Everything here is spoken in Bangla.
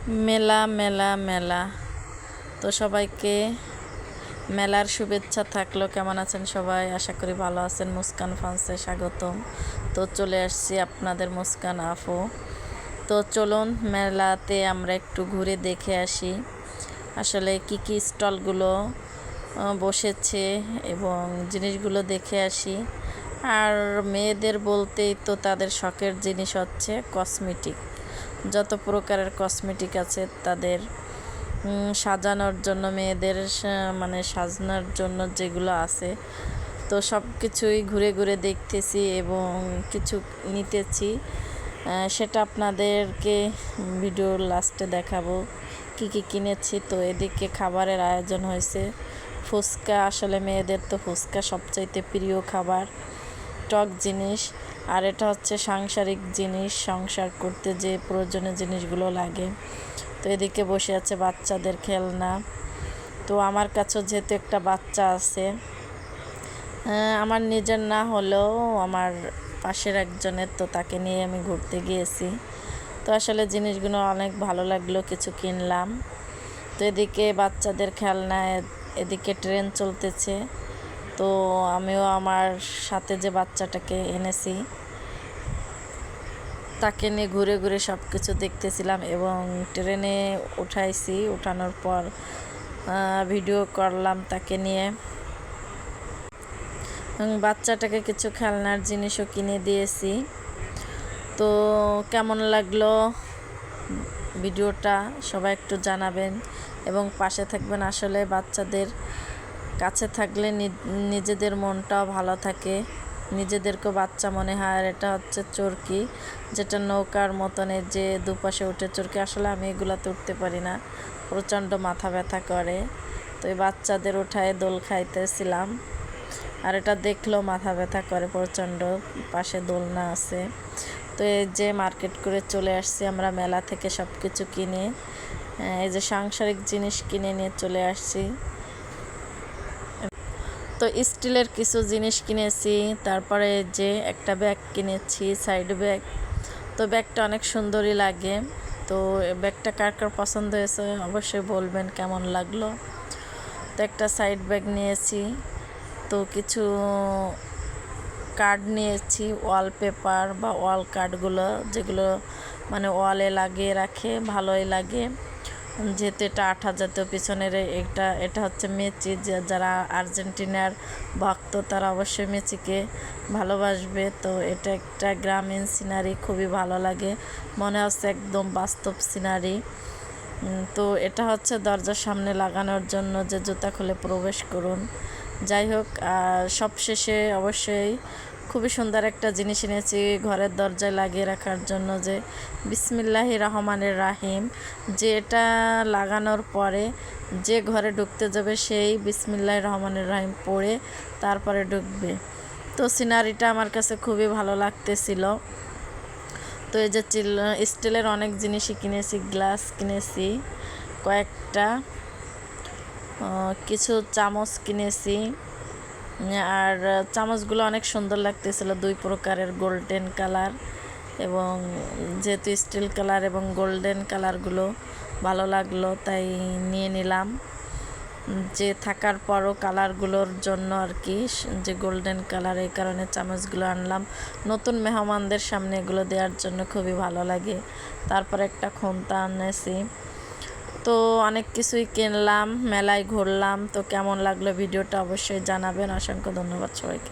মেলা মেলা মেলা। তো সবাইকে মেলার শুভেচ্ছা থাকলো। কেমন আছেন সবাই? আশা করি ভালো আছেন। মুস্কান ফান্সে স্বাগতম। তো চলে আসছি আপনাদের মুস্কান আপু। তো চলুন মেলাতে আমরা একটু ঘুরে দেখে আসি আসলে কি কি স্টলগুলো বসেছে এবং জিনিসগুলো দেখে আসি। আর মেয়েদের বলতেই তো তাদের শখের জিনিস হচ্ছে কসমেটিক। যত প্রকারের কসমেটিক আছে তাদের সাজানোর জন্য, মেয়েদের মানে সাজানোর জন্য যেগুলো আছে, তো সব কিছুই ঘুরে ঘুরে দেখতেছি এবং কিছু নিতেছি। সেটা আপনাদেরকে ভিডিওর লাস্টে দেখাবো কি কি কিনেছি। তো এদিকে খাবারের আয়োজন হয়েছে। ফুচকা, আসলে মেয়েদের তো ফুচকা সবচাইতে প্রিয় খাবার, টক জিনিস। আর এটা হচ্ছে সাংসারিক জিনিস, সংসার করতে যে প্রয়োজনীয় জিনিসগুলো লাগে। তো এদিকে বসে আছে বাচ্চাদের খেলনা। তো আমার কাছেও যেহেতু একটা বাচ্চা আছে, আমার নিজের না হলেও আমার পাশের একজনের, তো তাকে নিয়ে আমি ঘুরতে গিয়েছি। তো আসলে জিনিসগুলো অনেক ভালো লাগলো, কিছু কিনলাম। তো এদিকে বাচ্চাদের খেলনা, এদিকে ট্রেন চলতেছে। তো আমিও আমার সাথে যে বাচ্চাটাকে এনেছি তাকে নিয়ে ঘুরে ঘুরে সব কিছু দেখতেছিলাম এবং ট্রেনে উঠাইছি। উঠানোর পর ভিডিও করলাম তাকে নিয়ে। বাচ্চাটাকে কিছু খেলনার জিনিসও কিনে দিয়েছি। তো কেমন লাগলো ভিডিওটা সবাই একটু জানাবেন এবং পাশে থাকবেন। আসলে বাচ্চাদের কাছে থাকলে নিজেদের মনটাও ভালো থাকে, নিজেদেরকেও বাচ্চা মনে হয়। আর এটা হচ্ছে চরকি, যেটা নৌকার মতনের যে দুপাশে উঠে চরকি। আসলে আমি এগুলাতে উঠতে পারি না, প্রচণ্ড মাথা ব্যথা করে। তো এই বাচ্চাদের উঠায় দোল খাইতেছিলাম। আর এটা দেখলেও মাথা ব্যথা করে প্রচণ্ড, পাশে দোলনা আছে। তো এই যে মার্কেট করে চলে আসছি আমরা মেলা থেকে সব কিছু কিনে। এই যে সাংসারিক জিনিস কিনে নিয়ে চলে আসছি। তো স্টিলের কিছু জিনিস কিনেছি। তারপরে যে একটা ব্যাগ কিনেছি, সাইড ব্যাগ। তো ব্যাগটা অনেক সুন্দরই লাগে। তো ব্যাগটা কার কার পছন্দ হয়েছে অবশ্যই বলবেন কেমন লাগলো। তো একটা সাইড ব্যাগ নিয়েছি। তো কিছু কার্ড নিয়েছি, ওয়ালপেপার বা ওয়াল কার্ডগুলো, যেগুলো মানে ওয়ালে লাগিয়ে রাখে, ভালোই লাগে। যেহেতু এটা আঠা জাতীয়, পিছনের এটা হচ্ছে মেচি। যারা আর্জেন্টিনার ভক্ত তারা অবশ্যই মেচিকে ভালোবাসবে। তো এটা একটা গ্রামীণ সিনারি, খুবই ভালো লাগে, মনে হচ্ছে একদম বাস্তব সিনারি। তো এটা হচ্ছে দরজার সামনে লাগানোর জন্য, যে জুতা খুলে প্রবেশ করুন। যাই হোক, আর সবশেষে অবশ্যই খুবই সুন্দর একটা জিনিস এনেছি ঘরের দরজায় লাগিয়ে রাখার জন্য, যে বিসমিল্লাহির রহমানির রাহিম। যে এটা লাগানোর পরে যে ঘরে ঢুকতে যাবে সেই বিসমিল্লাহির রহমানির রাহিম পড়ে তারপরে ঢুকবে। তো সিনারিটা আমার কাছে খুবই ভালো লাগতেছিল। তো এই যে স্টিলের অনেক জিনিসই কিনেছি, গ্লাস কিনেছি কয়েকটা, কিছু চামচ কিনেছি। আর চামচগুলো অনেক সুন্দর লাগতেছিল, দুই প্রকারের, গোল্ডেন কালার এবং যেহেতু স্টিল কালার এবং গোল্ডেন কালারগুলো ভালো লাগলো তাই নিয়ে নিলাম। যে থাকার পরও কালারগুলোর জন্য আর কি, যে গোল্ডেন কালার, এই কারণে চামচগুলো আনলাম। নতুন মেহমানদের সামনে এগুলো দেওয়ার জন্য খুবই ভালো লাগে। তারপর একটা খুন্তা আনেছি। তো অনেক কিছুই কিনলাম, মেলায় ঘুরলাম। তো কেমন লাগলো ভিডিওটা অবশ্যই জানাবেন। অসংখ্য ধন্যবাদ সবাইকে।